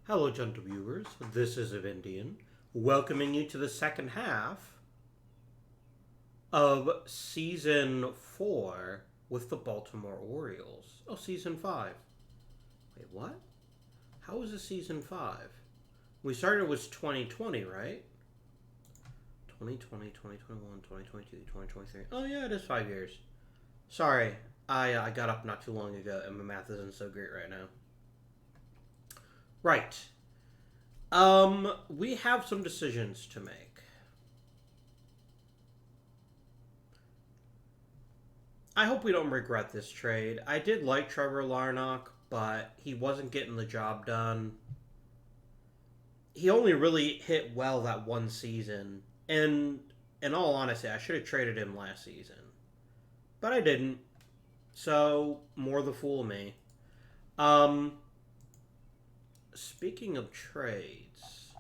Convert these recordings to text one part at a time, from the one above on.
Hello, gentle viewers. This is Indian, welcoming you to the second half of Season 4 with the Baltimore Orioles. Oh, Season 5. Wait, what? How is it Season 5? We started with 2020, right? 2020, 2021, 2022, 2023. Oh, yeah, it is 5 years. Sorry, I got up not too long ago, and my math isn't so great right now. Right. We have some decisions to make. I hope we don't regret this trade. I did like Trevor Larnach, but he wasn't getting the job done. He only really hit well that one season. And in all honesty, I should have traded him last season. But I didn't. So, more the fool me. Speaking of trades.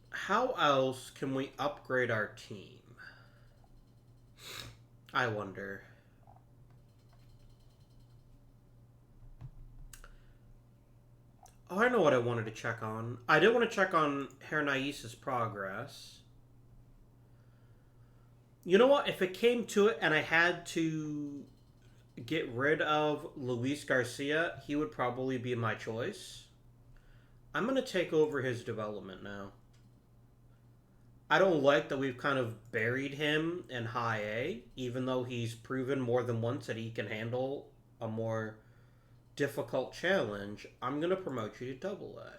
How else can we upgrade our team? I wonder. Oh, I know what I wanted to check on. I did want to check on Hernai's progress. You know what? If it came to it and I had to get rid of Luis Garcia, he would probably be my choice. I'm going to take over his development now. I don't like that we've kind of buried him in high A, even though he's proven more than once that he can handle a more difficult challenge. I'm going to promote you to double A.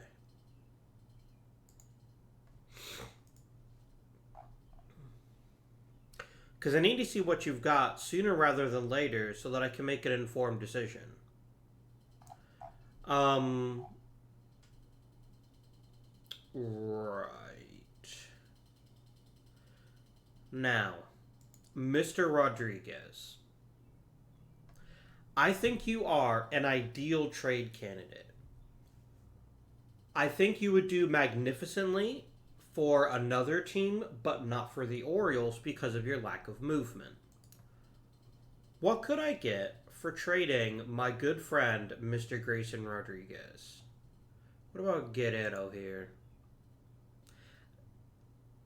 Because I need to see what you've got sooner rather than later so that I can make an informed decision. Right. Now, Mr. Rodriguez. I think you are an ideal trade candidate. I think you would do magnificently for another team, but not for the Orioles because of your lack of movement. What could I get for trading my good friend, Mr. Grayson Rodriguez? What about Guerrero here?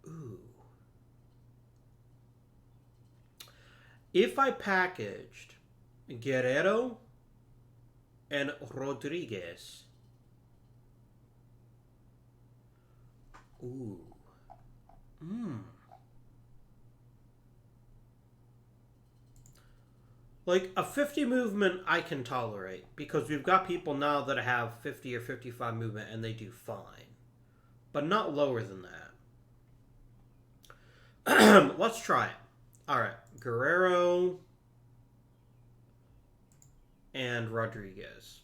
Ooh. If I packaged Guerrero and Rodriguez. Ooh. Like, a 50 movement I can tolerate because we've got people now that have 50 or 55 movement and they do fine. But not lower than that. Let's try it. Alright. Guerrero and Rodriguez.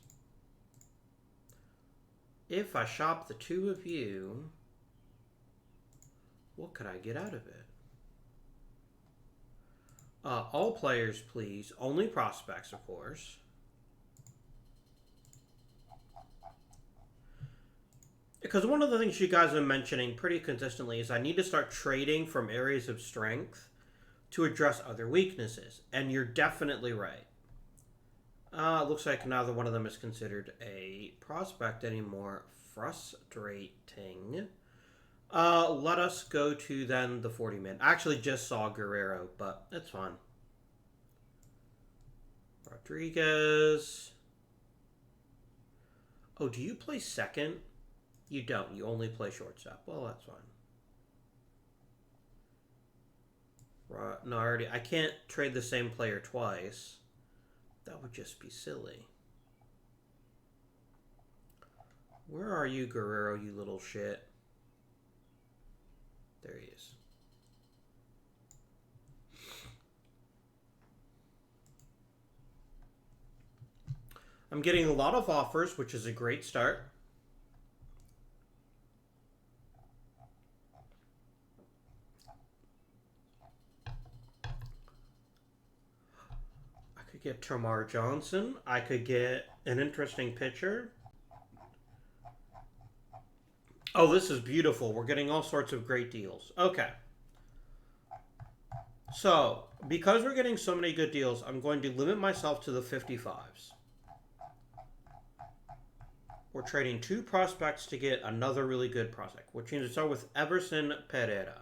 If I shop the two of you, what could I get out of it? All players, please. Only prospects, of course. Because one of the things you guys have been mentioning pretty consistently is I need to start trading from areas of strength to address other weaknesses. And you're definitely right. It looks like neither one of them is considered a prospect anymore. Frustrating. Let us go to then the 40-man. I actually just saw Guerrero, but it's fine. Rodriguez. Oh, do you play second? You don't. You only play shortstop. Well, that's fine. No, I can't trade the same player twice. That would just be silly. Where are you, Guerrero, you little shit? There he is. I'm getting a lot of offers, which is a great start. I could get Tomar Johnson. I could get an interesting pitcher. Oh, this is beautiful. We're getting all sorts of great deals. Okay. So, because we're getting so many good deals, I'm going to limit myself to the 55s. We're trading 2 prospects to get another really good prospect, which means we start with Everson Pereira.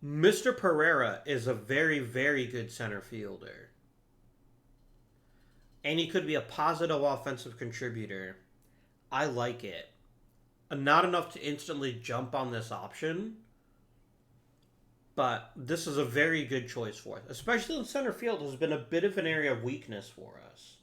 Mr. Pereira is a very, very good center fielder. And he could be a positive offensive contributor. I like it. Not enough to instantly jump on this option, but this is a very good choice for us. Especially in center field has been a bit of an area of weakness for us.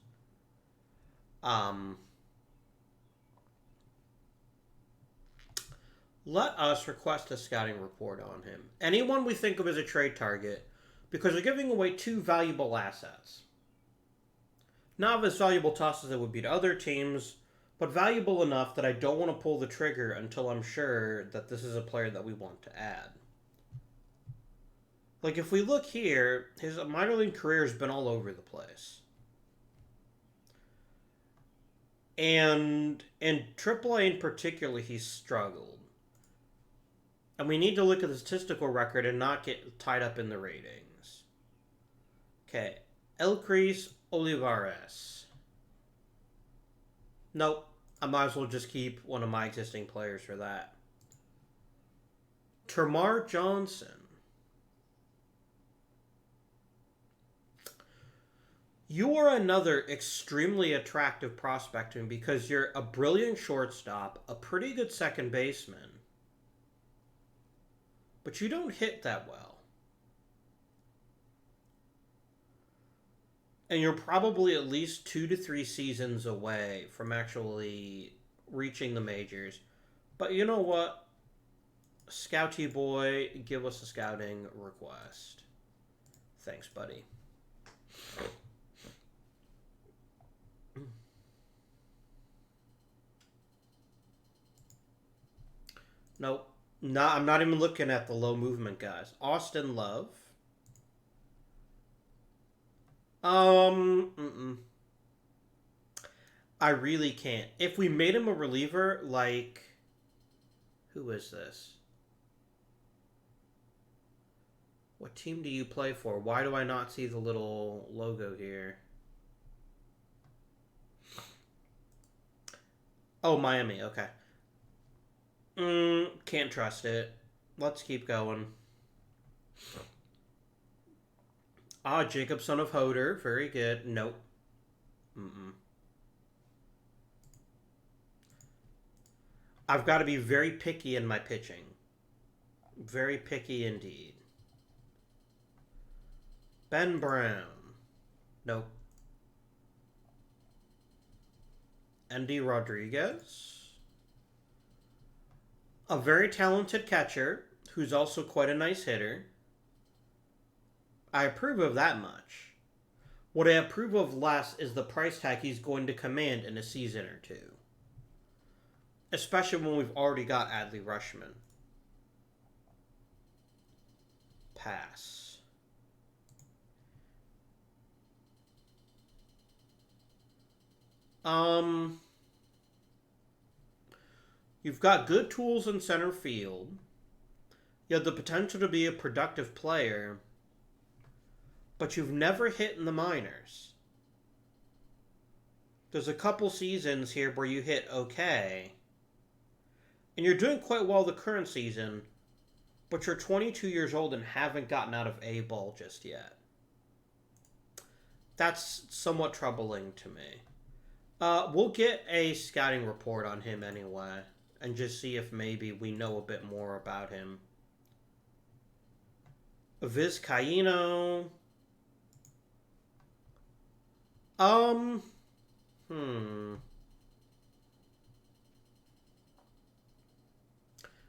Let us request a scouting report on him. Anyone we think of as a trade target, because we're giving away 2 valuable assets. Not as valuable to us as it would be to other teams, but valuable enough that I don't want to pull the trigger until I'm sure that this is a player that we want to add. Like, if we look here, his minor league career has been all over the place. And in AAA in particular, he's struggled. And we need to look at the statistical record and not get tied up in the ratings. Okay. Elcris Olivares. Nope. I might as well just keep one of my existing players for that. Termarr Johnson. You are another extremely attractive prospect to me because you're a brilliant shortstop, a pretty good second baseman, but you don't hit that well. And you're probably at least 2 to 3 seasons away from actually reaching the majors. But you know what? Scouty boy, give us a scouting request. Thanks, buddy. Nope. No, I'm not even looking at the low movement guys. Austin Love. I really can't. If we made him a reliever, like, who is this? What team do you play for? Why do I not see the little logo here? Oh, Miami. Okay. Can't trust it. Let's keep going. Jacob, son of Hoder. Very good. Nope. I've got to be very picky in my pitching. Very picky indeed. Ben Brown. Nope. Andy Rodriguez. A very talented catcher who's also quite a nice hitter. I approve of that much. What I approve of less is the price tag he's going to command in a season or 2. Especially when we've already got Adley Rutschman. Pass. You've got good tools in center field. You have the potential to be a productive player, but you've never hit in the minors. There's a couple seasons here where you hit okay, and you're doing quite well the current season, but you're 22 years old and haven't gotten out of A ball just yet. That's somewhat troubling to me. We'll get a scouting report on him anyway, and just see if maybe we know a bit more about him. Vizcaíno.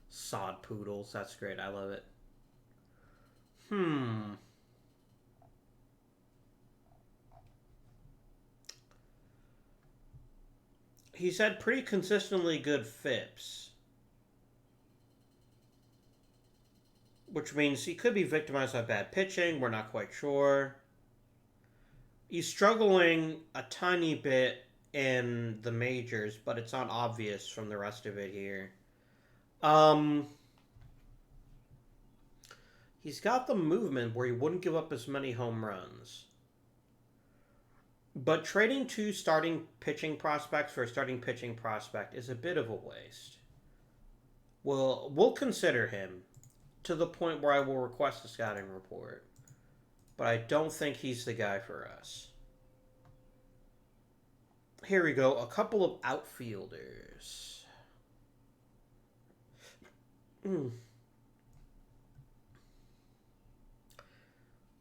Sod Poodles. That's great. I love it. He's had pretty consistently good FIPS. Which means he could be victimized by bad pitching. We're not quite sure. He's struggling a tiny bit in the majors, but it's not obvious from the rest of it here. He's got the movement where he wouldn't give up as many home runs. But trading two starting pitching prospects for a starting pitching prospect is a bit of a waste. We'll consider him to the point where I will request a scouting report. But I don't think he's the guy for us. Here we go. A couple of outfielders.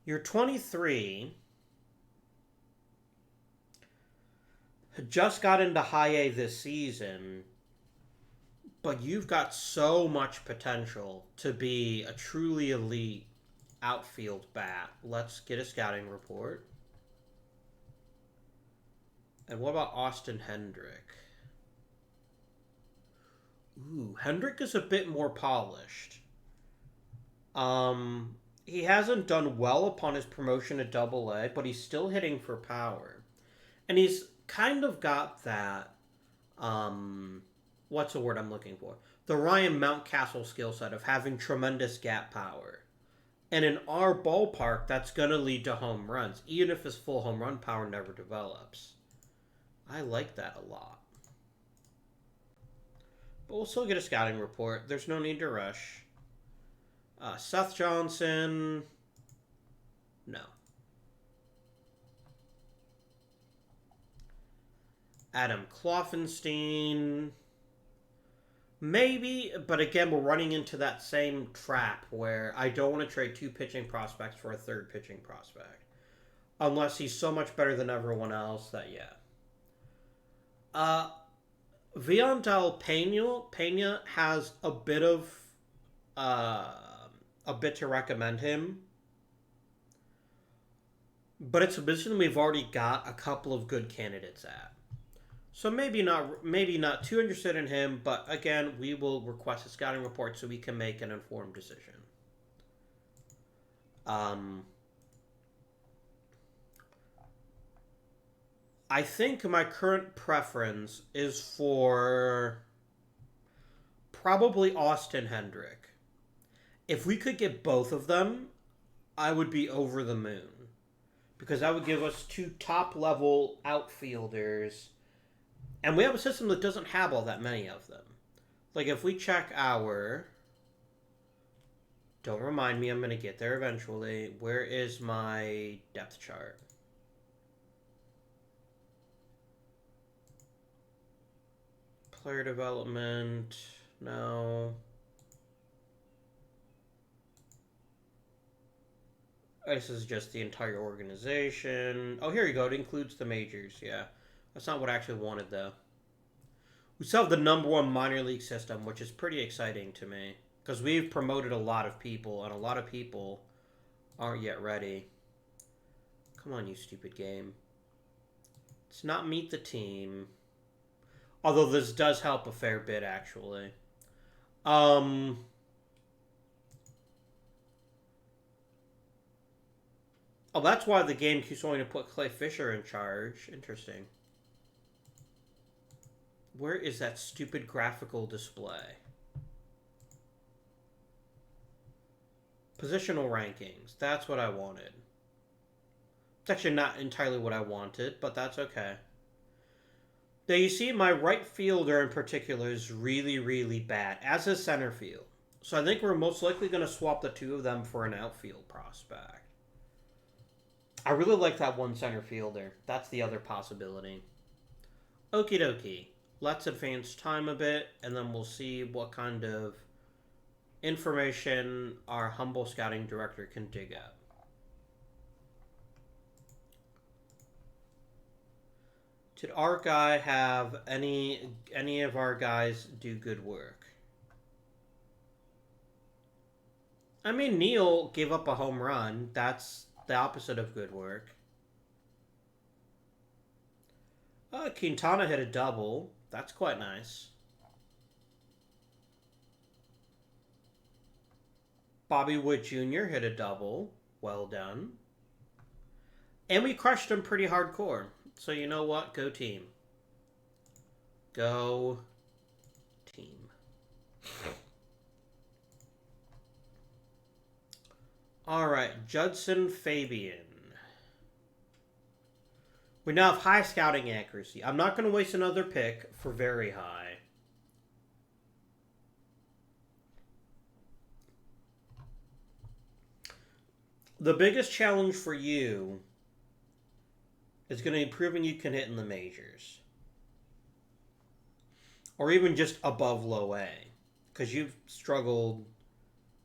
You're 23. Just got into high A this season. But you've got so much potential to be a truly elite outfield bat. Let's get a scouting report. And what about Austin Hendrick? Ooh, Hendrick is a bit more polished. He hasn't done well upon his promotion to Double A, but he's still hitting for power. And he's kind of got that, what's the word I'm looking for? The Ryan Mountcastle skill set of having tremendous gap power. And in our ballpark, that's going to lead to home runs, even if his full home run power never develops. I like that a lot. But we'll still get a scouting report. There's no need to rush. Seth Johnson. No. Adam Kloffenstein. Maybe, but again, we're running into that same trap where I don't want to trade two pitching prospects for a third pitching prospect. Unless he's so much better than everyone else that, yeah. Viandal Pena has a bit to recommend him. But it's a position we've already got a couple of good candidates at. So maybe not too interested in him, but again, we will request a scouting report so we can make an informed decision. I think my current preference is for probably Austin Hendrick. If we could get both of them, I would be over the moon. Because that would give us two top-level outfielders. And we have a system that doesn't have all that many of them. Like, if we check our... Don't remind me, I'm going to get there eventually. Where is my depth chart? Player development, no. This is just the entire organization. Oh, here you go. It includes the majors, yeah. That's not what I actually wanted, though. We still have the #1 minor league system, which is pretty exciting to me. Because we've promoted a lot of people, and a lot of people aren't yet ready. Come on, you stupid game. It's not meet the team. Although this does help a fair bit, actually. Oh, that's why the game keeps wanting to put Clay Fisher in charge. Interesting. Where is that stupid graphical display? Positional rankings. That's what I wanted. It's actually not entirely what I wanted, but that's okay. Now, you see, my right fielder in particular is really, really bad, as is center field. So I think we're most likely going to swap the two of them for an outfield prospect. I really like that one center fielder. That's the other possibility. Okie dokie. Let's advance time a bit, and then we'll see what kind of information our humble scouting director can dig up. Did our guy have any of our guys do good work? I mean, Neil gave up a home run. That's the opposite of good work. Quintana hit a double. That's quite nice. Bobby Wood Jr. hit a double. Well done. And we crushed him pretty hardcore. So you know what? Go team. Go team. Alright, Judson Fabian. We now have high scouting accuracy. I'm not going to waste another pick for very high. The biggest challenge for you is going to be proving you can hit in the majors. Or even just above low A. Because you've struggled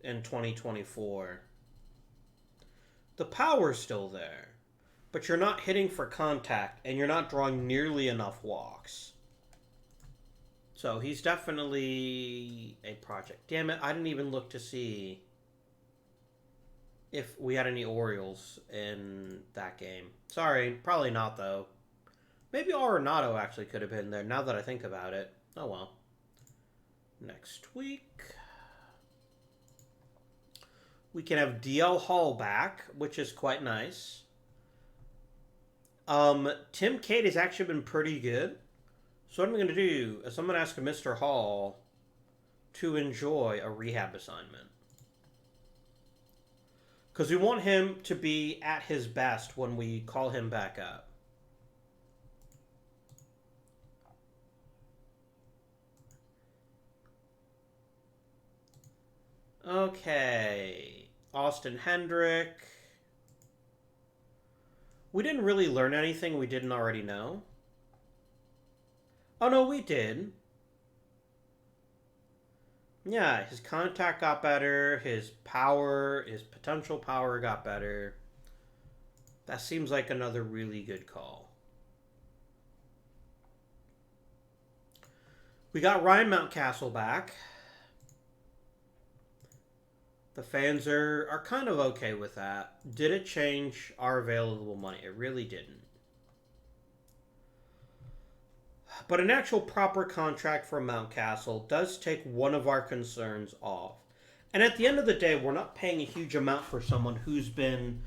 in 2024. The power's still there. But you're not hitting for contact, and you're not drawing nearly enough walks. So he's definitely a project. Damn it, I didn't even look to see if we had any Orioles in that game. Sorry, probably not, though. Maybe Arenado actually could have been there, now that I think about it. Oh, well. Next week, we can have DL Hall back, which is quite nice. Tim Cate has actually been pretty good. So what I'm going to do is I'm going to ask Mr. Hall to enjoy a rehab assignment. Because we want him to be at his best when we call him back up. Okay. Austin Hendrick. We didn't really learn anything we didn't already know. Oh, no, we did. Yeah, his contact got better. His power, his potential power got better. That seems like another really good call. We got Ryan Mountcastle back. The fans are kind of okay with that. Did it change our available money? It really didn't. But an actual proper contract for Mountcastle does take one of our concerns off. And at the end of the day, we're not paying a huge amount for someone who's been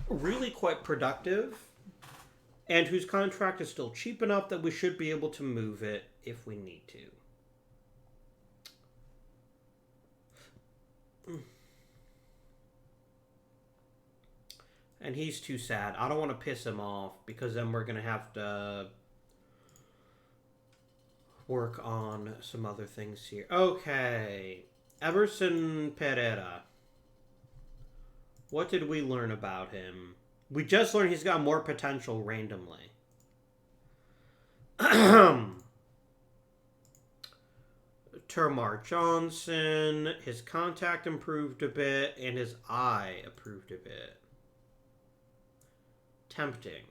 really quite productive and whose contract is still cheap enough that we should be able to move it if we need to. And he's too sad. I don't want to piss him off because then we're going to have to work on some other things here. Okay. Everson Pereira. What did we learn about him? We just learned he's got more potential randomly. Termar Johnson. His contact improved a bit and his eye improved a bit. Tempting.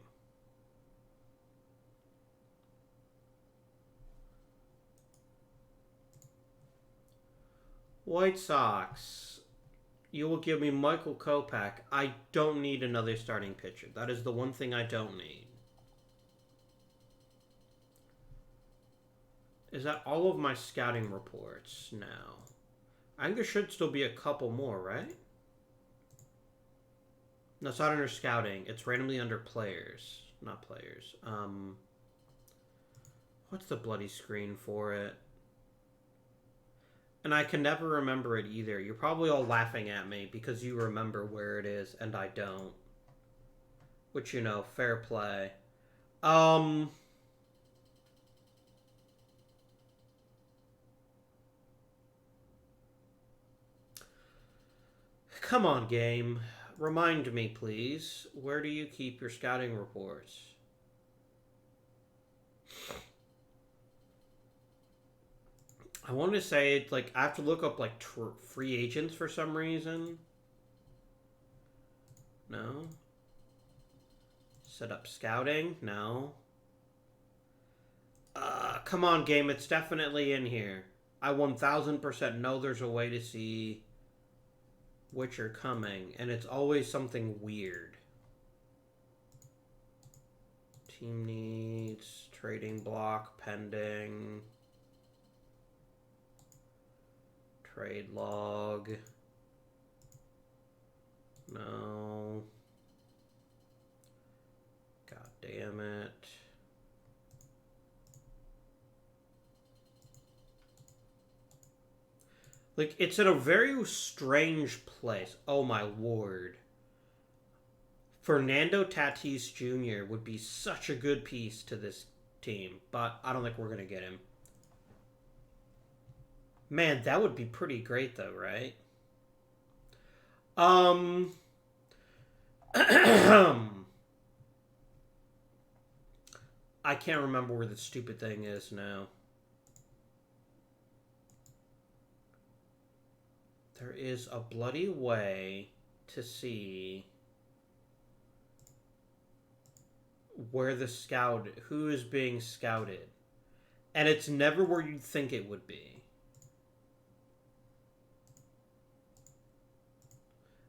White Sox. You will give me Michael Kopech. I don't need another starting pitcher. That is the one thing I don't need. Is that all of my scouting reports now? I think there should still be a couple more, right? No, it's not under scouting. It's randomly under players. Not players. What's the bloody screen for it? And I can never remember it either. You're probably all laughing at me because you remember where it is and I don't. Which, you know, fair play. Come on, game. Remind me, please. Where do you keep your scouting reports? I want to say, like, I have to look up, like, free agents for some reason. No. Set up scouting? No. Come on, game. It's definitely in here. I 1000% know there's a way to see which are coming, and it's always something weird. Team needs, trading block, pending, trade log. No. God damn it. Like, it's in a very strange place. Oh my lord. Fernando Tatis Jr. would be such a good piece to this team, but I don't think we're going to get him. Man, that would be pretty great though, right? I can't remember where the stupid thing is now. There is a bloody way to see where who is being scouted. And it's never where you'd think it would be.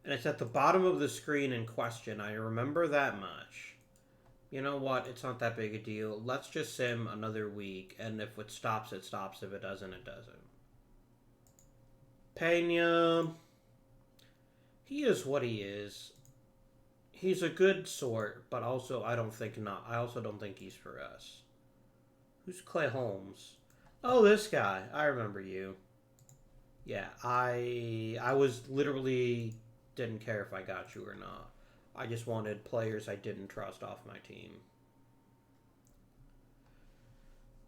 And it's at the bottom of the screen in question. I remember that much. You know what? It's not that big a deal. Let's just sim another week. And if it stops, it stops. If it doesn't, it doesn't. Pena. He is what he is. He's a good sort, but also I also don't think he's for us. Who's Clay Holmes? Oh, this guy. I remember you. Yeah, I was literally didn't care if I got you or not. I just wanted players I didn't trust off my team.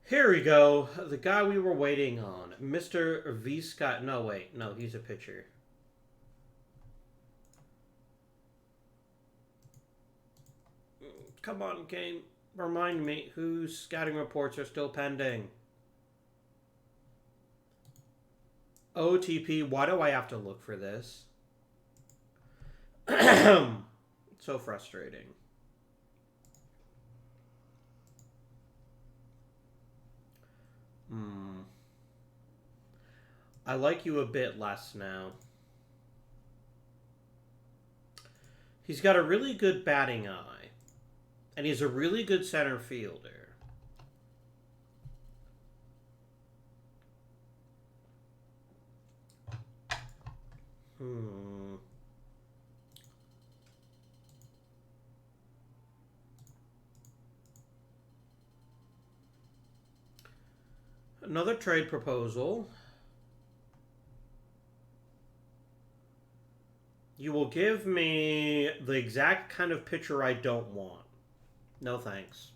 Here we go. The guy we were waiting on. Mr. V. Scott. No, wait. No, he's a pitcher. Come on, game. Remind me whose scouting reports are still pending. OOTP. Why do I have to look for this? So frustrating. I like you a bit less now. He's got a really good batting eye. And he's a really good center fielder. Another trade proposal. You will give me the exact kind of pitcher I don't want. No thanks.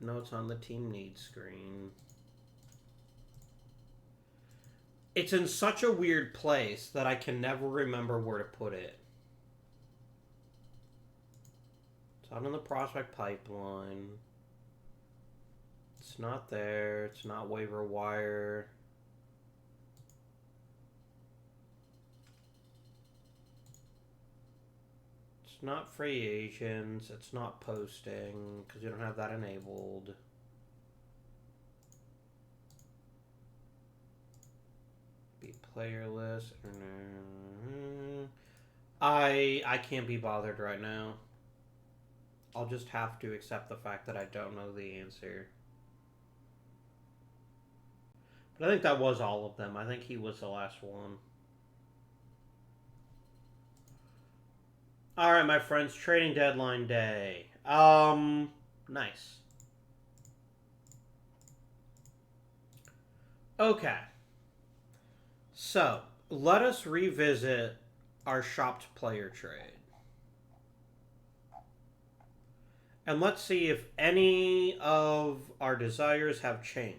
No, it's on the team needs screen. It's in such a weird place that I can never remember where to put it. It's out on the prospect pipeline. It's not there. It's not waiver wire. It's not free agents. It's not posting because you don't have that enabled. Be player list. I can't be bothered right now. I'll just have to accept the fact that I don't know the answer. But I think that was all of them. I think he was the last one. Alright, my friends. Trading deadline day. Nice. Okay. So, let us revisit our shopped player trade. And let's see if any of our desires have changed.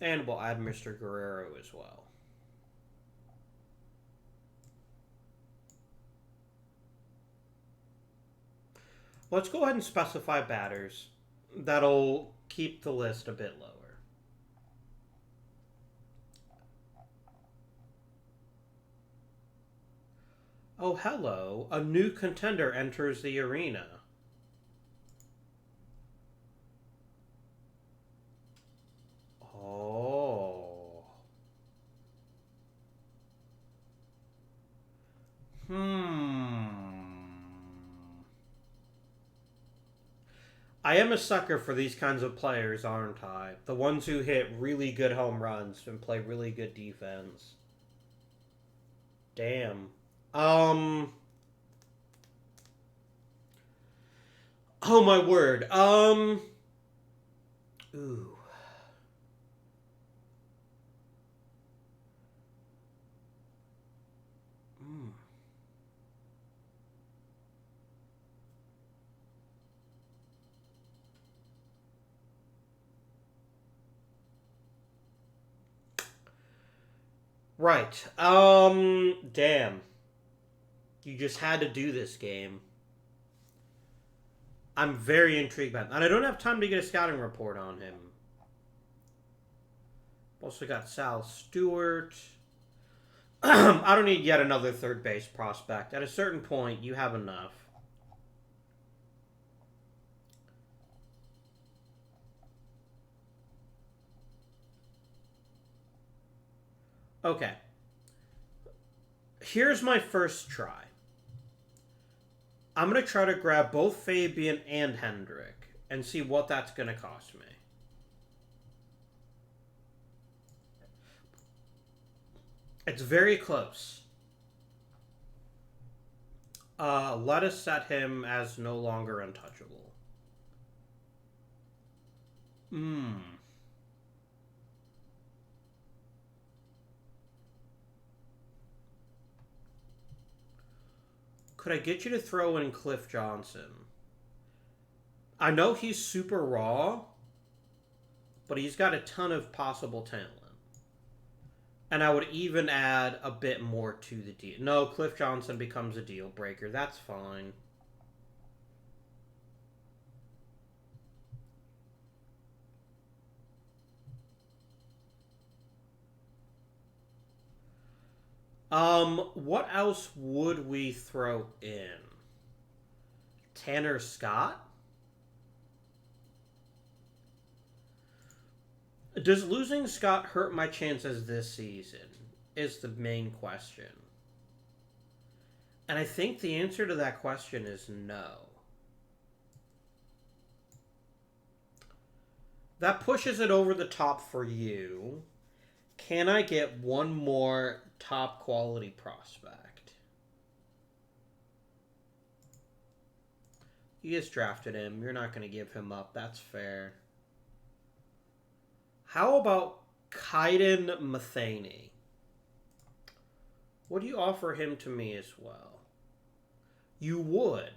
And we'll add Mr. Guerrero as well. Let's go ahead and specify batters. That'll keep the list a bit lower. Oh, hello. A new contender enters the arena. Oh. I am a sucker for these kinds of players, aren't I? The ones who hit really good home runs and play really good defense. Damn. Oh my word. Ooh. Right. Damn. You just had to do this game. I'm very intrigued by that. And I don't have time to get a scouting report on him. Also got Sal Stewart. I don't need yet another third base prospect. At a certain point, you have enough. Okay. Here's my first try. I'm going to try to grab both Fabian and Hendrick and see what that's going to cost me. It's very close. Let us set him as no longer untouchable. Could I get you to throw in Cliff Johnson? I know he's super raw, but he's got a ton of possible talent. And I would even add a bit more to the deal. No, Cliff Johnson becomes a deal breaker. That's fine. What else would we throw in? Tanner Scott? Does losing Scott hurt my chances this season? Is the main question. And I think the answer to that question is no. That pushes it over the top for you. Can I get one more top quality prospect? You just drafted him. You're not going to give him up. That's fair. How about Kaiden Matheny? Would you offer him to me as well? You would.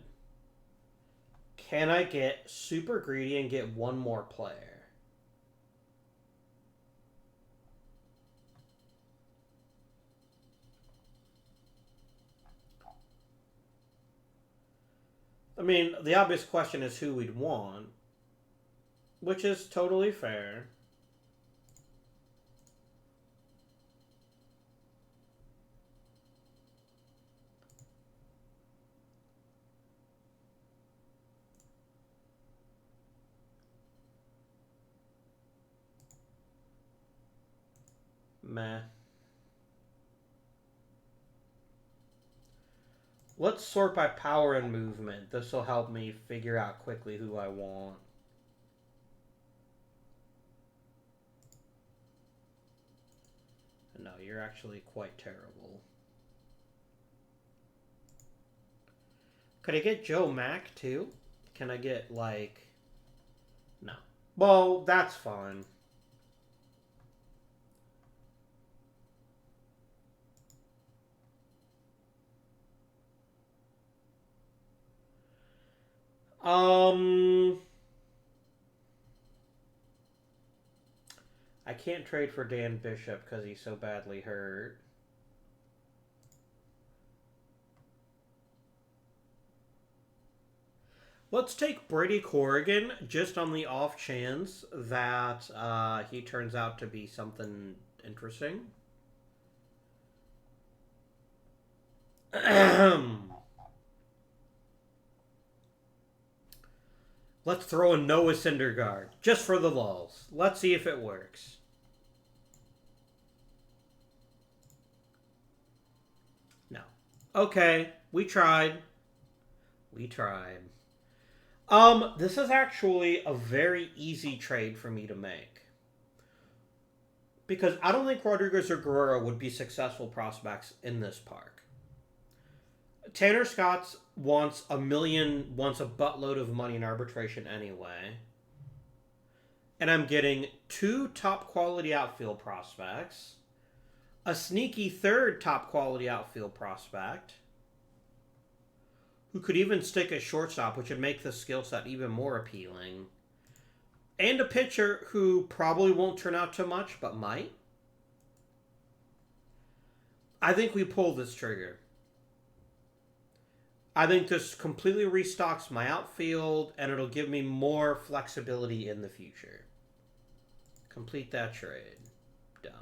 Can I get super greedy and get one more player? I mean, the obvious question is who we'd want, which is totally fair. Meh. Let's sort by power and movement. This will help me figure out quickly who I want. No, you're actually quite terrible. Could I get Joe Mack too? Can I get like... No. Well, that's fine. I can't trade for Dan Bishop because he's so badly hurt. Let's take Brady Corrigan just on the off chance that he turns out to be something interesting. Let's throw in Noah Syndergaard just for the lulz. Let's see if it works. No. Okay, we tried. We tried. This is actually a very easy trade for me to make. Because I don't think Rodriguez or Guerrero would be successful prospects in this park. Tanner Scott wants a buttload of money in arbitration anyway. And I'm getting 2 top quality outfield prospects, a sneaky third top quality outfield prospect, who could even stick at shortstop, which would make the skill set even more appealing, and a pitcher who probably won't turn out too much, but might. I think we pull this trigger. I think this completely restocks my outfield, and it'll give me more flexibility in the future. Complete that trade. Done.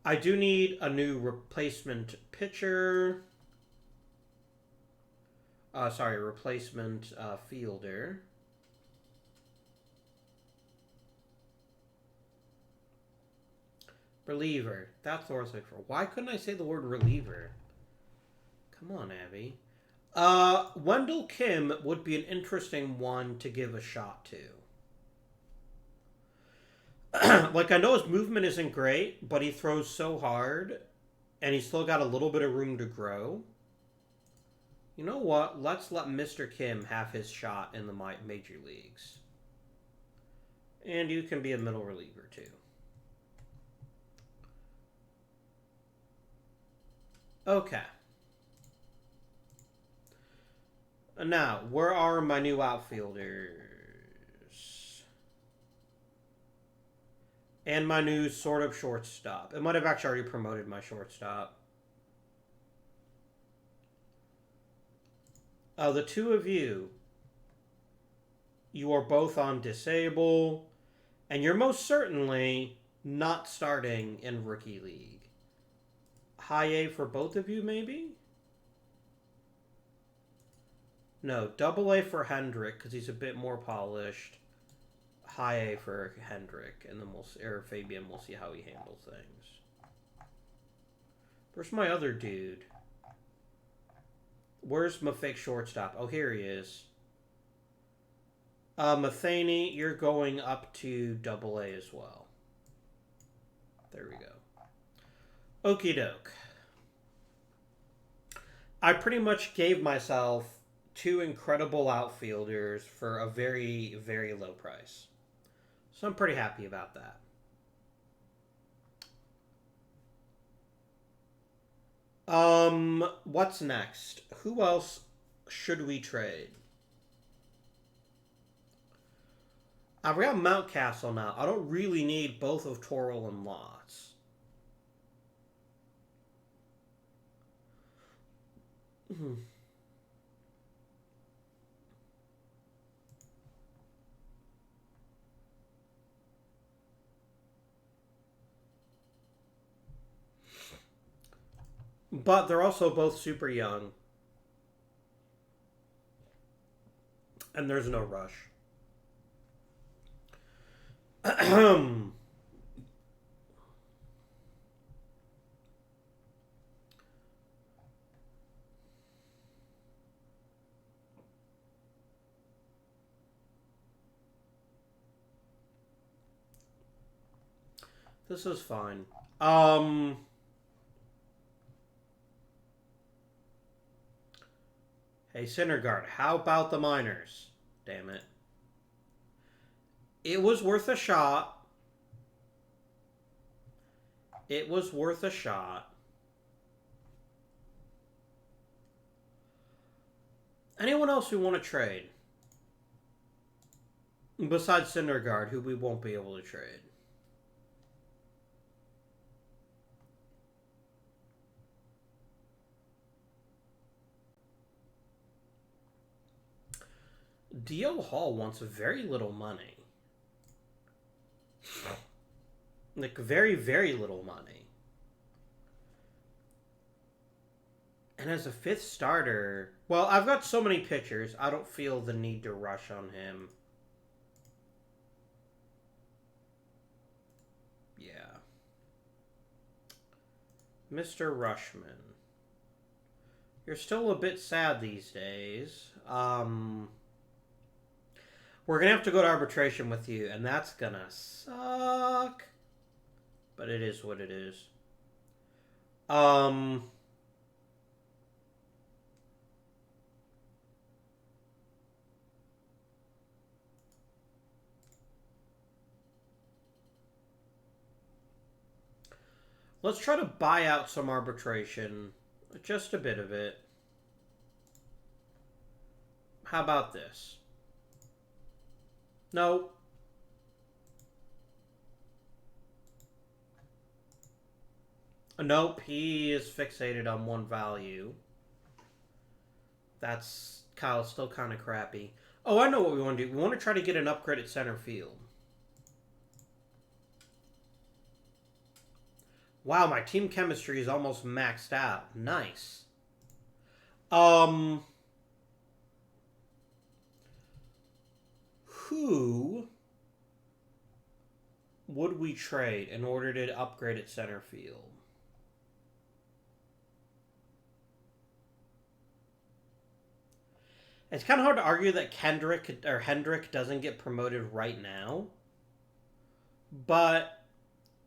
I do need a new replacement pitcher. Replacement fielder. Reliever. That's the word I was looking for. Why couldn't I say the word reliever? Come on, Abby. Wendell Kim would be an interesting one to give a shot to. Like, I know his movement isn't great, but he throws so hard, and he's still got a little bit of room to grow. You know what? Let's let Mr. Kim have his shot in the major leagues. And you can be a middle reliever, too. Okay. Now, where are my new outfielders? And my new sort of shortstop. It might have actually already promoted my shortstop. The two of you, you are both on disable, and you're most certainly not starting in Rookie League. High A for both of you, maybe? No, double A for Hendrick, because he's a bit more polished. High A for Hendrick, and then Fabian, we'll see how he handles things. Where's my other dude? Where's my fake shortstop? Oh, here he is. Matheny, you're going up to double A as well. There we go. Okie doke. I pretty much gave myself 2 incredible outfielders for a very, very low price. So I'm pretty happy about that. What's next? Who else should we trade? I've got Mountcastle now. I don't really need both of Torrell and Lots. But they're also both super young. And there's no rush. This is fine. Hey, Syndergaard, how about the minors? Damn it. It was worth a shot. It was worth a shot. Anyone else who want to trade? Besides Syndergaard, who we won't be able to trade. D.O. Hall wants very little money. Like, very, very little money. And as a 5th starter... Well, I've got so many pitchers, I don't feel the need to rush on him. Yeah. Mr. Rushman. You're still a bit sad these days. We're gonna have to go to arbitration with you, and that's gonna suck. But it is what it is. Let's try to buy out some arbitration. Just a bit of it. How about this? No. Nope, he is fixated on one value. That's Kyle's still kind of crappy. Oh, I know what we want to do. We want to try to get an upgrade at center field. Wow, my team chemistry is almost maxed out. Nice. Who would we trade in order to upgrade at center field? It's kind of hard to argue that Hendrick doesn't get promoted right now, but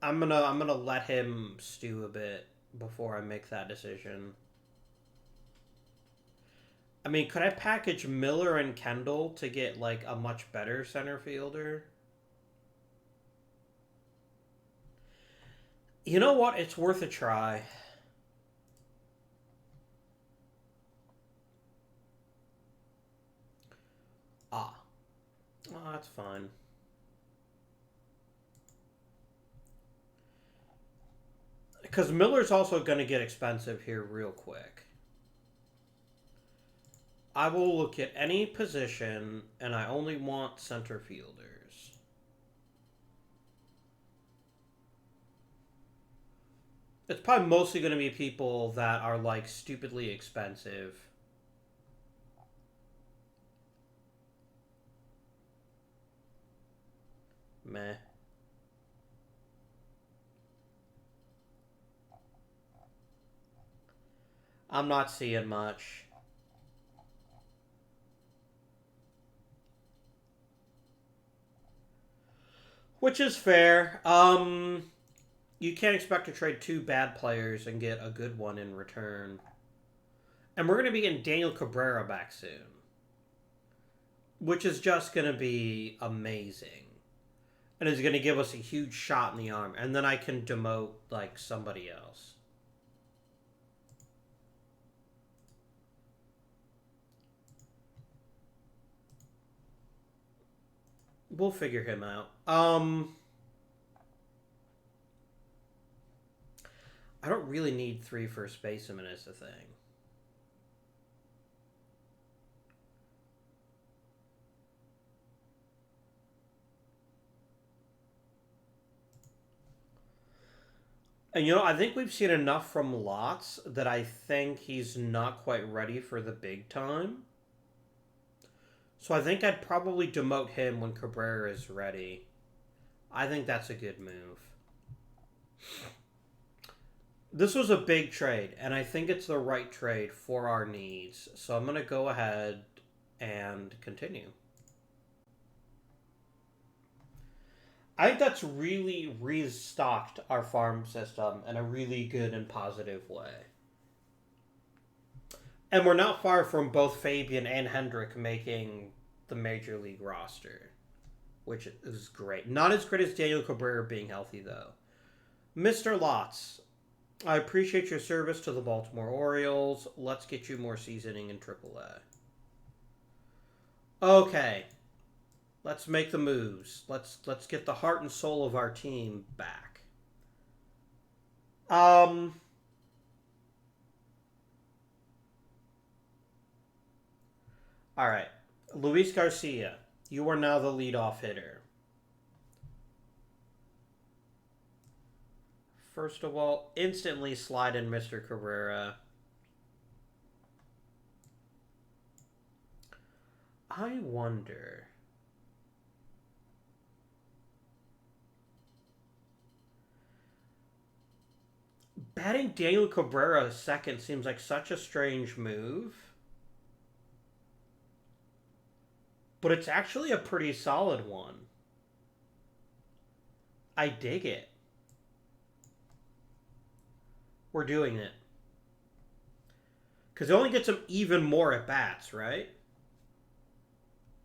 I'm gonna let him stew a bit before I make that decision. I mean, could I package Miller and Kendall to get like a much better center fielder? You know what? It's worth a try. Ah. Oh, that's fine. Because Miller's also going to get expensive here real quick. I will look at any position, and I only want center fielders. It's probably mostly going to be people that are, like, stupidly expensive. Meh. I'm not seeing much. Which is fair. You can't expect to trade two bad players and get a good one in return. And we're going to be getting Daniel Cabrera back soon. Which is just going to be amazing. And is going to give us a huge shot in the arm. And then I can demote, like, somebody else. We'll figure him out. I don't really need 3 first basemen as the thing. And you know, I think we've seen enough from Lots that I think he's not quite ready for the big time. So I think I'd probably demote him when Cabrera is ready. I think that's a good move. This was a big trade, and I think it's the right trade for our needs. So I'm going to go ahead and continue. I think that's really restocked our farm system in a really good and positive way. And we're not far from both Fabian and Hendrick making the major league roster, which is great. Not as great as Daniel Cabrera being healthy, though. Mr. Lots, I appreciate your service to the Baltimore Orioles. Let's get you more seasoning in AAA. Okay. Let's make the moves. Let's get the heart and soul of our team back. All right. Luis Garcia, you are now the leadoff hitter. First of all, instantly slide in Mr. Cabrera. I wonder... Batting Daniel Cabrera second seems like such a strange move. But it's actually a pretty solid one. I dig it. We're doing it. Because it only gets him even more at bats, right?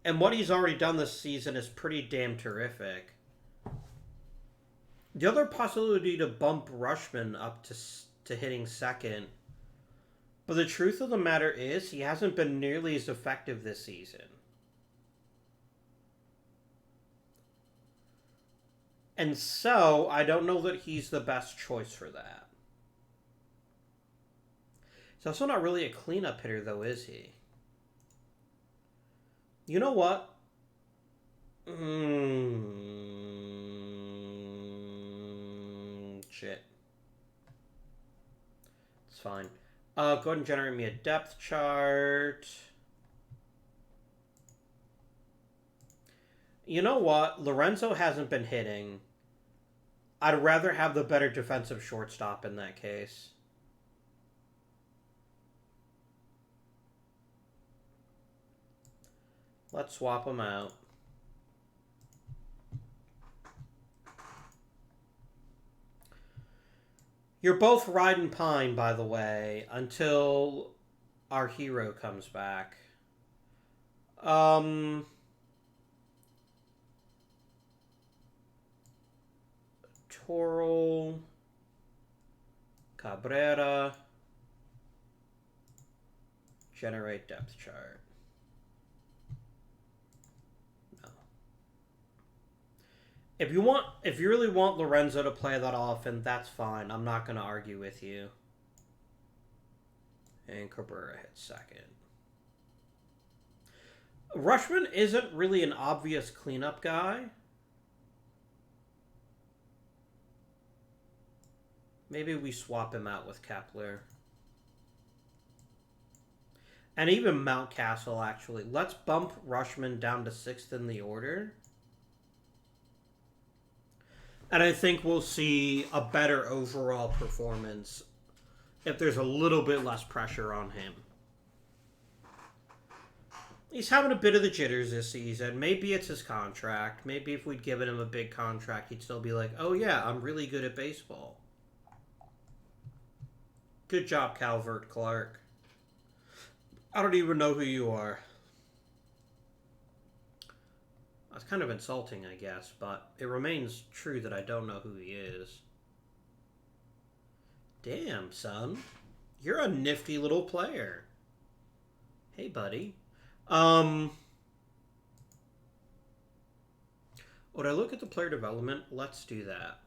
And what he's already done this season is pretty damn terrific. The other possibility to bump Rushman up to hitting second. But the truth of the matter is, he hasn't been nearly as effective this season. And so, I don't know that he's the best choice for that. He's also not really a cleanup hitter, though, is he? You know what? Shit. It's fine. Go ahead and generate me a depth chart. You know what? Lorenzo hasn't been hitting. I'd rather have the better defensive shortstop in that case. Let's swap them out. You're both riding pine, by the way, until our hero comes back. Toro, Cabrera, generate depth chart. No. If you really want Lorenzo to play that often, that's fine. I'm not going to argue with you. And Cabrera hits second. Rushman isn't really an obvious cleanup guy. Maybe we swap him out with Kepler. And even Mountcastle, actually. Let's bump Rushman down to 6th in the order. And I think we'll see a better overall performance if there's a little bit less pressure on him. He's having a bit of the jitters this season. Maybe it's his contract. Maybe if we'd given him a big contract, he'd still be like, oh yeah, I'm really good at baseball. Good job, Calvert Clark. I don't even know who you are. That's kind of insulting, I guess, but it remains true that I don't know who he is. Damn, son. You're a nifty little player. Hey, buddy. Would I look at the player development? Let's do that.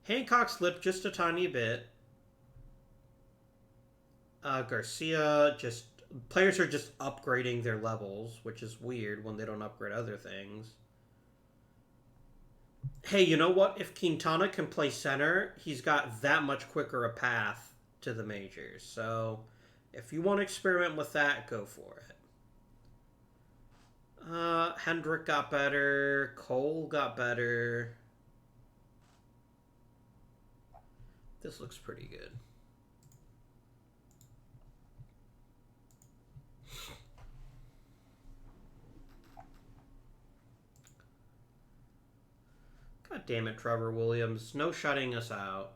Hancock slipped just a tiny bit. Garcia, players are just upgrading their levels, which is weird when they don't upgrade other things. Hey, you know what? If Quintana can play center, he's got that much quicker a path to the majors. So, if you want to experiment with that, go for it. Hendrick got better. Cole got better. This looks pretty good. God damn it, Trevor Williams. No shutting us out.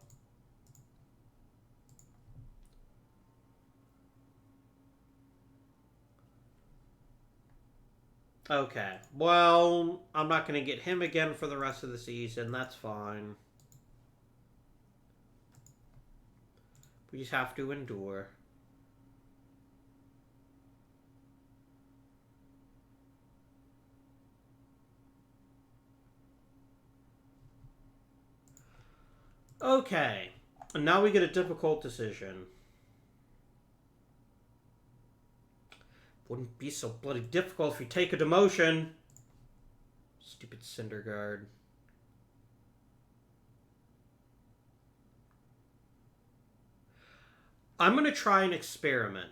Okay. Well, I'm not going to get him again for the rest of the season. That's fine. We just have to endure. Okay. And now we get a difficult decision. Wouldn't be so bloody difficult if you take a demotion. Stupid Syndergaard. I'm going to try an experiment.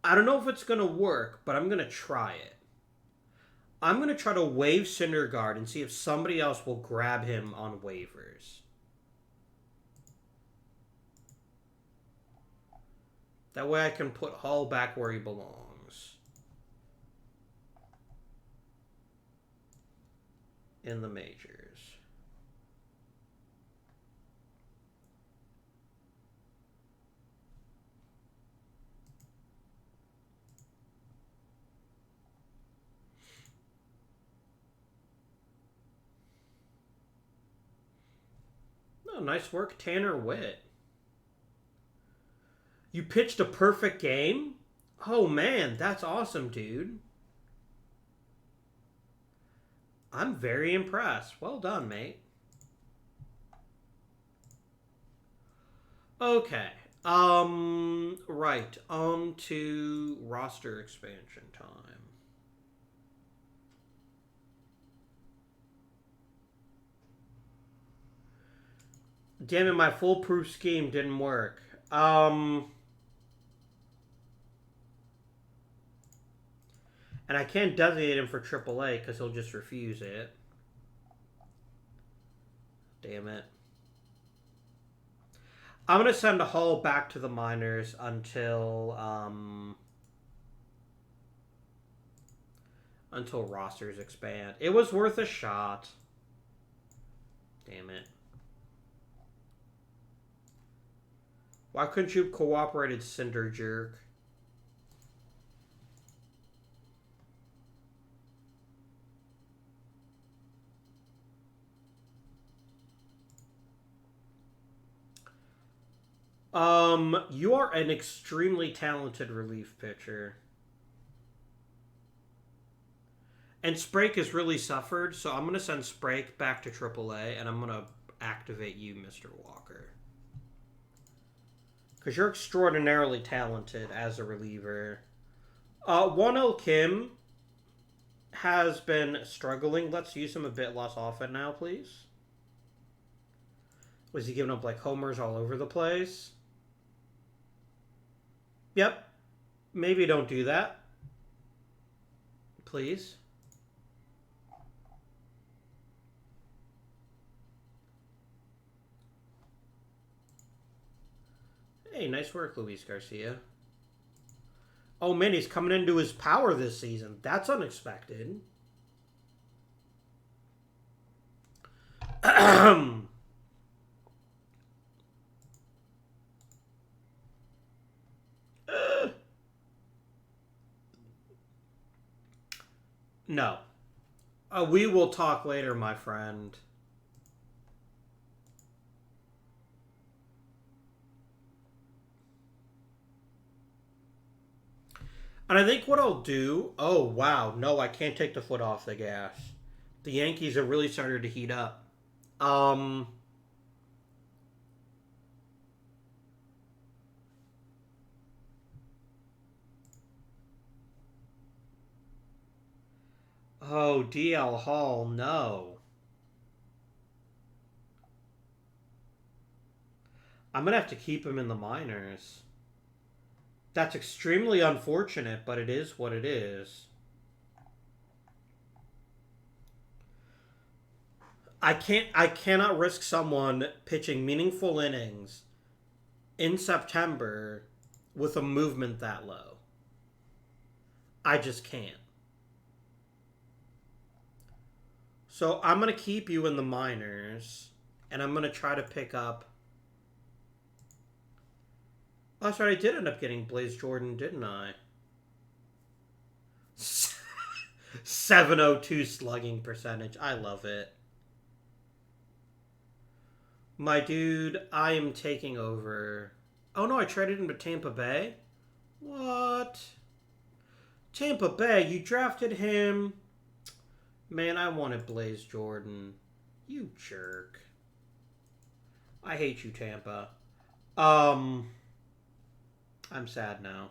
I don't know if it's going to work, but I'm going to try it. I'm going to try to waive Syndergaard and see if somebody else will grab him on waivers. That way I can put Hall back where he belongs. In the majors. Oh, nice work, Tanner Witt. You pitched a perfect game? Oh man, that's awesome, dude. I'm very impressed. Well done, mate. Okay. Right. On to roster expansion time. Damn it, my foolproof scheme didn't work. And I can't designate him for AAA because he'll just refuse it. Damn it. I'm going to send a Hall back to the minors until rosters expand. It was worth a shot. Damn it. Why couldn't you have cooperated, Cinder Jerk? You are an extremely talented relief pitcher. And Sprake has really suffered, so I'm going to send Sprake back to AAA, and I'm going to activate you, Mr. Walker. Because you're extraordinarily talented as a reliever. 1L Kim has been struggling. Let's use him a bit less often now, please. Was he giving up, like, homers all over the place? Yep. Maybe don't do that. Please. Hey, nice work, Luis Garcia. Oh, man, he's coming into his power this season. That's unexpected. No. We will talk later, my friend. And I think what I'll do... Oh, wow. No, I can't take the foot off the gas. The Yankees have really started to heat up. Oh, DL Hall, no. I'm going to have to keep him in the minors. That's extremely unfortunate, but it is what it is. I cannot risk someone pitching meaningful innings in September with a movement that low. I just can't. So I'm going to keep you in the minors, and I'm going to try to pick up... Oh, that's right, I did end up getting Blaze Jordan, didn't I? 702 slugging percentage. I love it. My dude, I am taking over. Oh no, I traded him to Tampa Bay? What? Tampa Bay, you drafted him? Man, I wanted Blaze Jordan. You jerk. I hate you, Tampa. I'm sad now.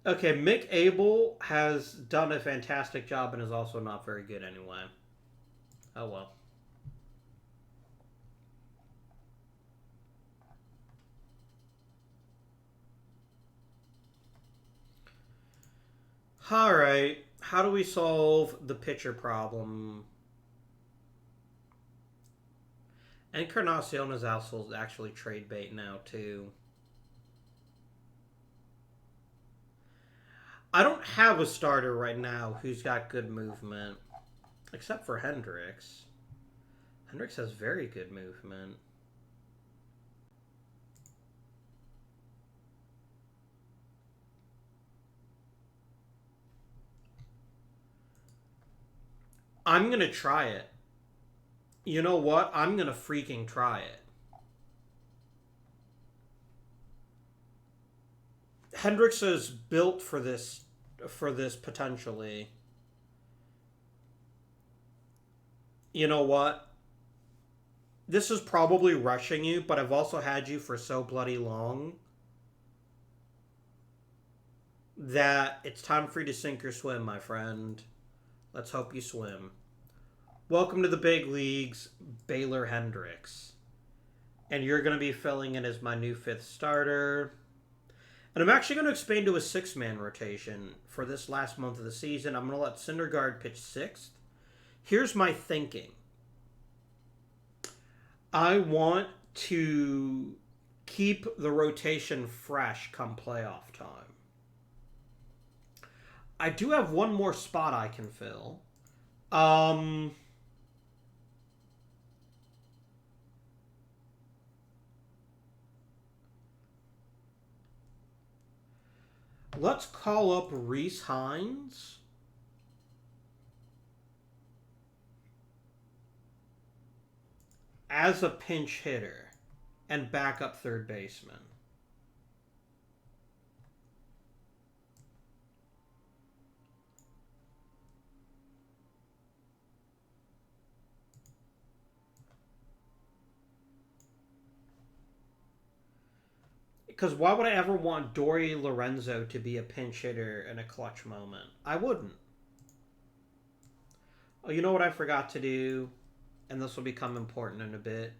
Okay, Mick Abel has done a fantastic job and is also not very good anyway. Oh well. Alright. how do we solve the pitcher problem? Encarnacion is also actually trade bait now, too. I don't have a starter right now who's got good movement. Except for Hendricks. Hendricks has very good movement. I'm going to try it. You know what? I'm going to freaking try it. Hendricks is built for this potentially. You know what? This is probably rushing you, but I've also had you for so bloody long that it's time for you to sink or swim, my friend. Let's hope you swim. Welcome to the big leagues, Baylor Hendricks. And you're going to be filling in as my new 5th starter. And I'm actually going to expand to a 6-man rotation for this last month of the season. I'm going to let Syndergaard pitch 6th. Here's my thinking. I want to keep the rotation fresh come playoff time. I do have one more spot I can fill. Let's call up Reese Hines. As a pinch hitter and backup third baseman. Because why would I ever want Dory Lorenzo to be a pinch hitter in a clutch moment? I wouldn't. Oh, you know what I forgot to do? And this will become important in a bit.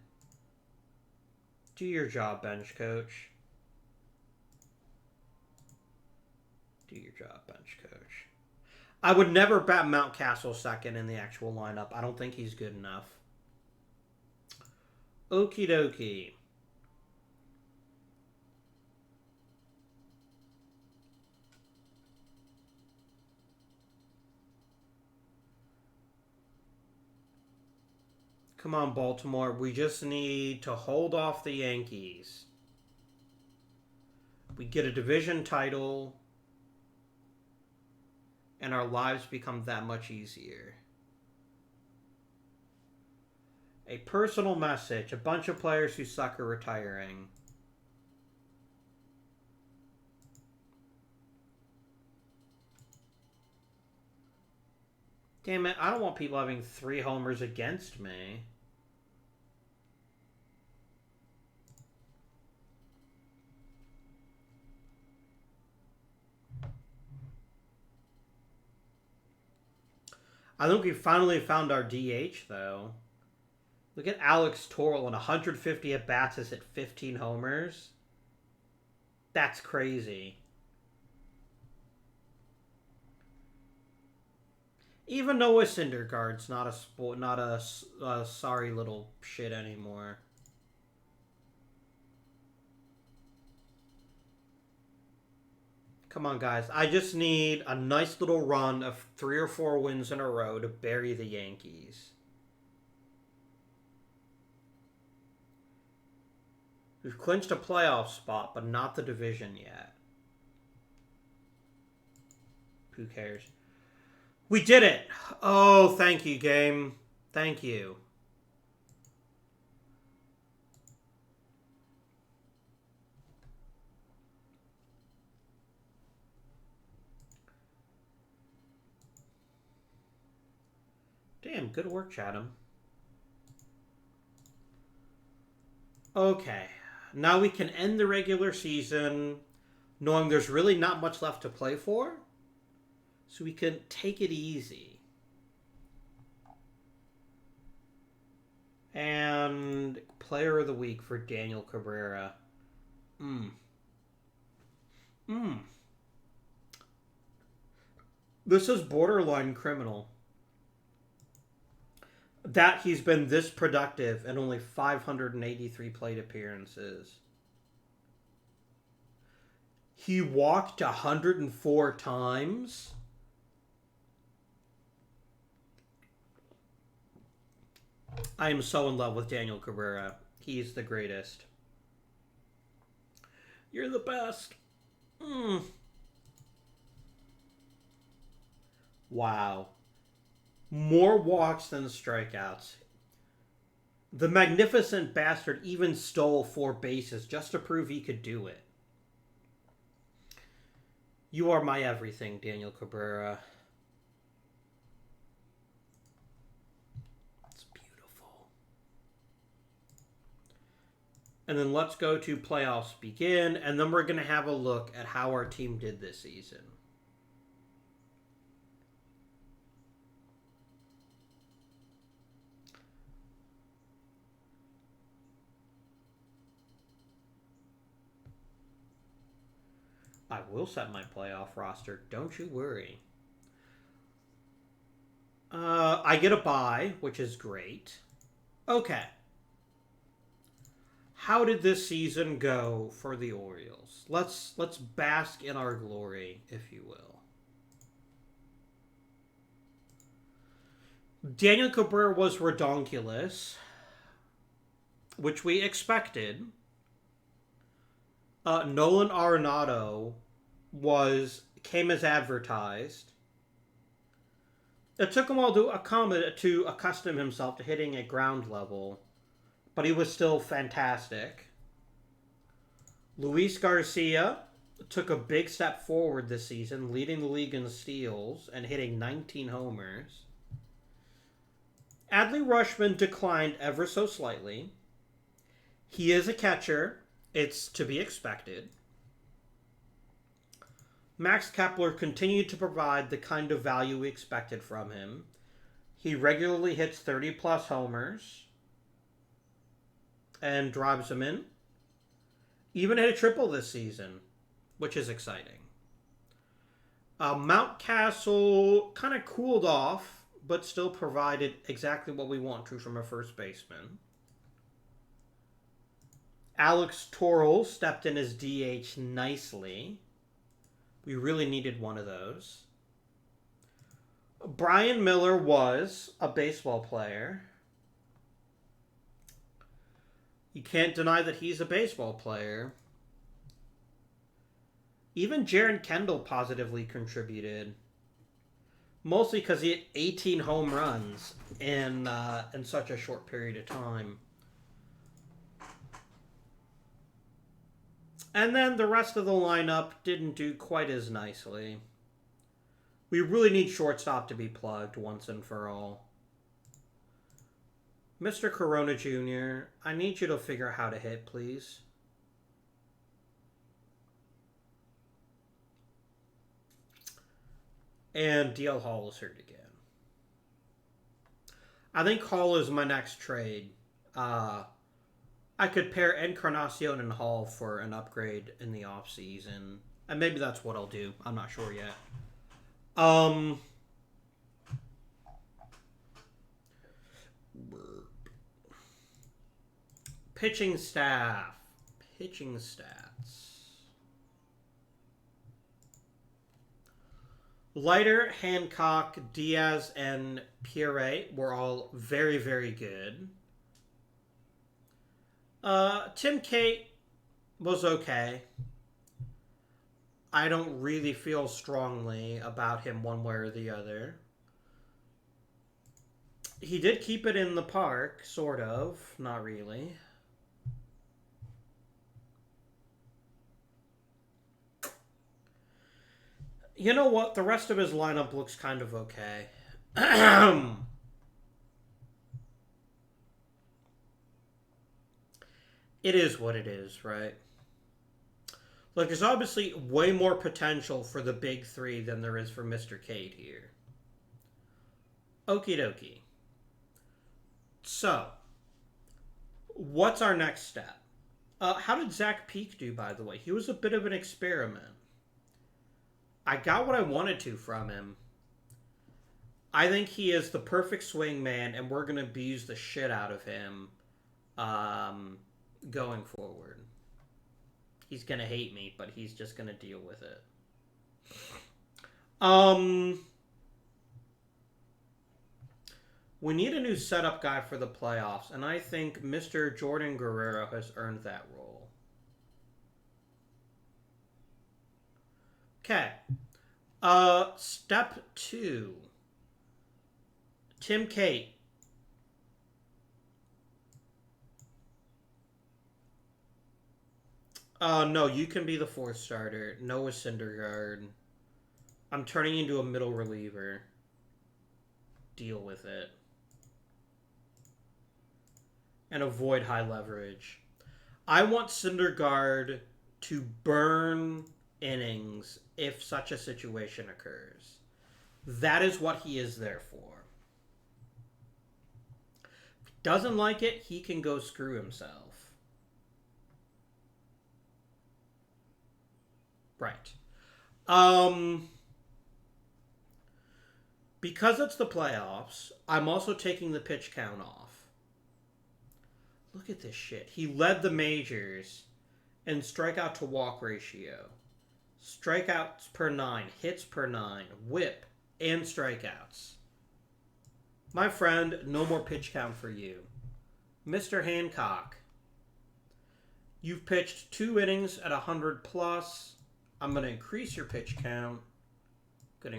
Do your job, bench coach. Do your job, bench coach. I would never bat Mountcastle second in the actual lineup. I don't think he's good enough. Okie dokie. Come on, Baltimore. We just need to hold off the Yankees. We get a division title, and our lives become that much easier. A personal message. A bunch of players who suck are retiring. Damn it, I don't want people having 3 homers against me. I think we finally found our DH, though. Look at Alex Torrell on 150 at-bats has hit 15 homers. That's crazy. Even Noah Syndergaard's not a sorry little shit anymore. Come on, guys. I just need a nice little run of 3 or 4 wins in a row to bury the Yankees. We've clinched a playoff spot, but not the division yet. Who cares? We did it! Oh, thank you, game. Thank you. Damn, good work, Chatham. Okay. Now we can end the regular season knowing there's really not much left to play for. So we can take it easy. And player of the week for Daniel Cabrera. This is borderline criminal. That he's been this productive in only 583 plate appearances. He walked 104 times. I am so in love with Daniel Cabrera. He's the greatest. You're the best. Wow. More walks than strikeouts. The magnificent bastard even stole 4 bases just to prove he could do it. You are my everything, Daniel Cabrera. It's beautiful. And then let's go to playoffs begin, and then we're going to have a look at how our team did this season. I will set my playoff roster. Don't you worry. I get a bye, which is great. Okay. How did this season go for the Orioles? Let's bask in our glory, if you will. Daniel Cabrera was redonkulous, which we expected. Nolan Arenado came as advertised. It took him a while to accustom himself to hitting at ground level, but he was still fantastic. Luis Garcia took a big step forward this season, leading the league in steals and hitting 19 homers. Adley Rutschman declined ever so slightly. He is a catcher. It's to be expected. Max Kepler continued to provide the kind of value we expected from him. He regularly hits 30-plus homers and drives them in. Even hit a triple this season, which is exciting. Mountcastle kind of cooled off, but still provided exactly what we want to from a first baseman. Alex Torrell stepped in as DH nicely. We really needed one of those. Brian Miller was a baseball player. You can't deny that he's a baseball player. Even Jaron Kendall positively contributed. Mostly because he hit 18 home runs in such a short period of time. And then the rest of the lineup didn't do quite as nicely. We really need shortstop to be plugged once and for all. Mr. Corona Jr., I need you to figure out how to hit, please. And DL Hall is hurt again. I think Hall is my next trade. I could pair Encarnacion and Hall for an upgrade in the offseason. And maybe that's what I'll do. I'm not sure yet. Pitching staff. Pitching stats. Leiter, Hancock, Diaz, and Pierre were all very, very good. Tim Cate was okay. I don't really feel strongly about him one way or the other. He did keep it in the park, sort of. Not really. You know what? The rest of his lineup looks kind of okay. It is what it is, right? Look, there's obviously way more potential for the big three than there is for Mr. Cade here. Okie dokie. So, what's our next step? How did Zach Peak do, by the way? He was a bit of an experiment. I got what I wanted to from him. I think he is the perfect swing man, and we're going to abuse the shit out of him going forward. He's going to hate me, but he's just going to deal with it. We need a new setup guy for the playoffs, and I think Mr. Jordan Guerrero has earned that role. Okay. Step 2. Tim Cate. No, you can be the 4th starter. Noah Syndergaard. I'm turning into a middle reliever. Deal with it. And avoid high leverage. I want Syndergaard to burn innings if such a situation occurs. That is what he is there for. If he doesn't like it, he can go screw himself. Right. Because it's the playoffs, I'm also taking the pitch count off. Look at this shit. He led the majors in strikeout to walk ratio. Strikeouts per 9, hits per 9, whip, and strikeouts. My friend, no more pitch count for you. Mr. Hancock, you've pitched 2 innings at 100 plus. I'm going to increase your pitch count. And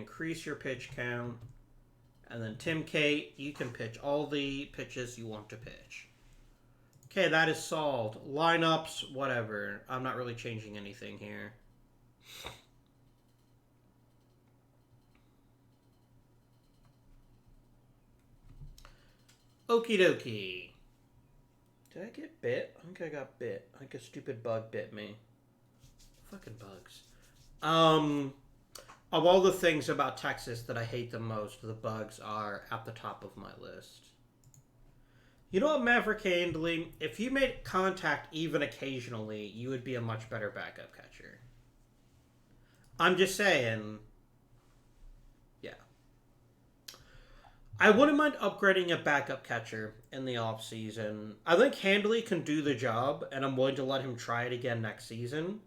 then Tim Cate, you can pitch all the pitches you want to pitch. Okay, that is solved. Lineups, whatever. I'm not really changing anything here. Okie dokie. Did I get bit? I think I got bit. I think a stupid bug bit me. Fucking bugs. Of all the things about Texas that I hate the most, the bugs are at the top of my list. You know what, Maverick Handley? If you made contact even occasionally, you would be a much better backup catcher. I'm just saying. Yeah. I wouldn't mind upgrading a backup catcher in the offseason. I think Handley can do the job, and I'm willing to let him try it again next season.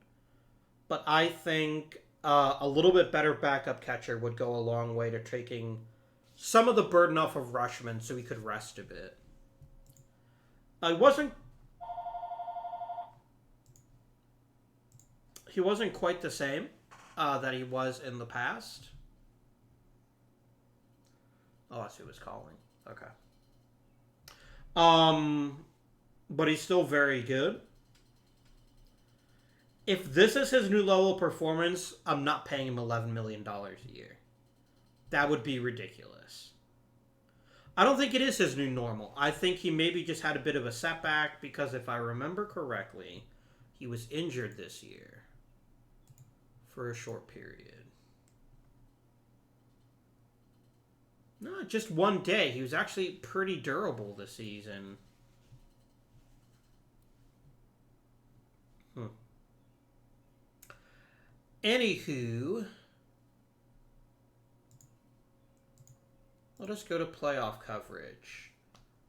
But I think a little bit better backup catcher would go a long way to taking some of the burden off of Rushman so he could rest a bit. He wasn't quite the same that he was in the past. Oh, that's who was calling. Okay. But he's still very good. If this is his new level of performance, I'm not paying him $11 million a year. That would be ridiculous. I don't think it is his new normal. I think he maybe just had a bit of a setback because if I remember correctly, he was injured this year for a short period. No, just one day. He was actually pretty durable this season. Anywho, let us go to playoff coverage.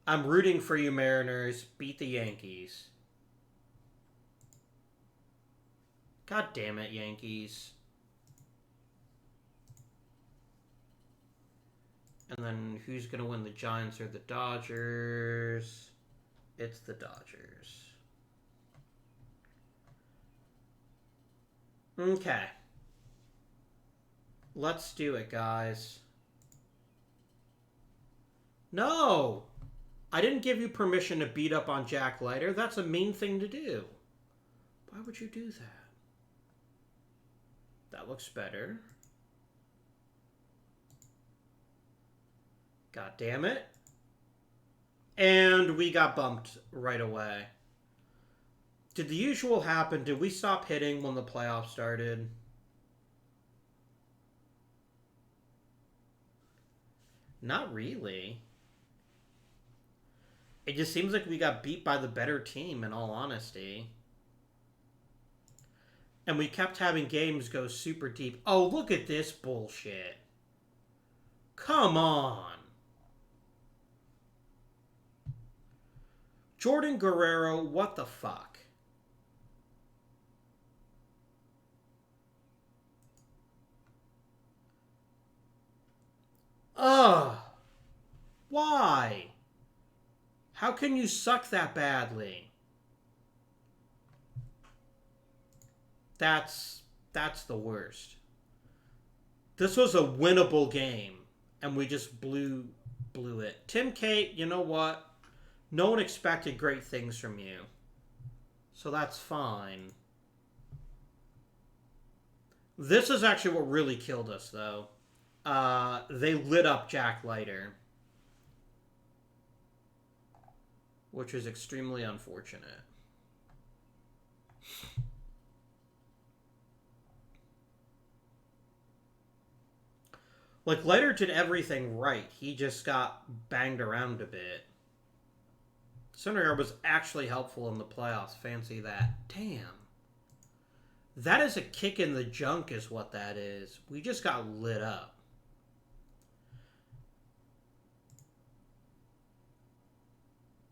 I'm rooting for you, Mariners. Beat the Yankees. God damn it, Yankees. And then who's going to win, the Giants or the Dodgers? It's the Dodgers. Okay. Let's do it, guys. No! I didn't give you permission to beat up on Jack Leiter. That's a mean thing to do. Why would you do that? That looks better. God damn it. And we got bumped right away. Did the usual happen? Did we stop hitting when the playoffs started? Not really. It just seems like we got beat by the better team, in all honesty. And we kept having games go super deep. Oh, look at this bullshit. Come on. Jordan Guerrero, what the fuck? Ugh. Why? How can you suck that badly? That's the worst. This was a winnable game, and we just blew it. Tim Kate, you know what? No one expected great things from you. So that's fine. This is actually what really killed us, though. They lit up Jack Leiter, which is extremely unfortunate. Like, Leiter did everything right. He just got banged around a bit. Syndergaard was actually helpful in the playoffs. Fancy that. Damn. That is a kick in the junk is what that is. We just got lit up.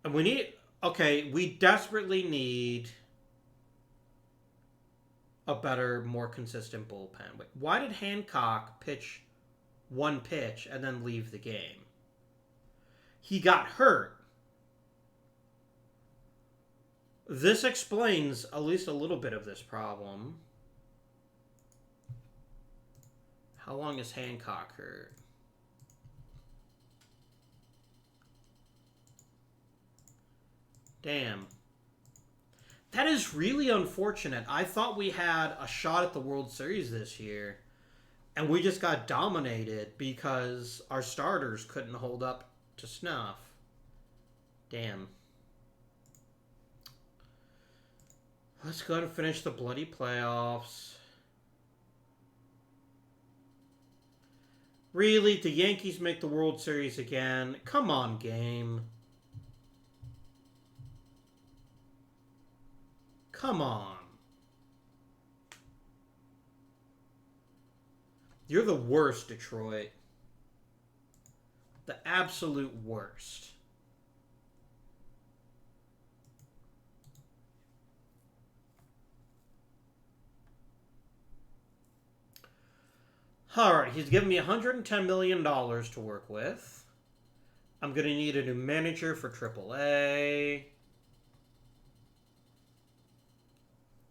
And we need... Okay, we desperately need a better, more consistent bullpen. Wait, why did Hancock pitch one pitch and then leave the game? He got hurt. This explains at least a little bit of this problem. How long is Hancock hurt? Damn. That is really unfortunate. I thought we had a shot at the World Series this year, and we just got dominated because our starters couldn't hold up to snuff. Damn. Let's go and finish the bloody playoffs. Really? The Yankees make the World Series again? Come on, game. Come on. You're the worst, Detroit. The absolute worst. Alright, he's given me $110 million to work with. I'm going to need a new manager for AAA.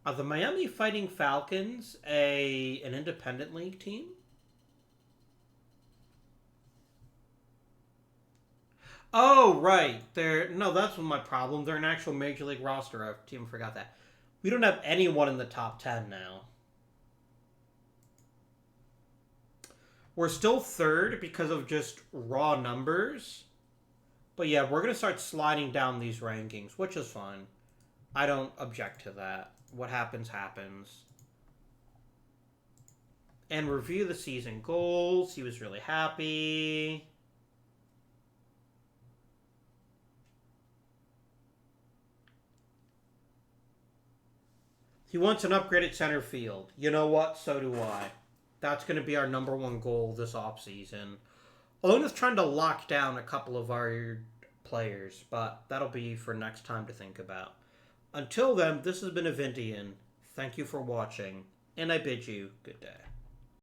Are the Miami Fighting Falcons an independent league team? Oh, right. No, that's my problem. They're an actual Major League roster team. Forgot that. We don't have anyone in the top 10 now. We're still third because of just raw numbers. But yeah, we're going to start sliding down these rankings, which is fine. I don't object to that. What happens, happens. And review the season goals. He was really happy. He wants an upgraded center field. You know what? So do I. That's going to be our #1 goal this offseason. Along with trying to lock down a couple of our players, but that'll be for next time to think about. Until then, this has been Avintian. Thank you for watching, and I bid you good day.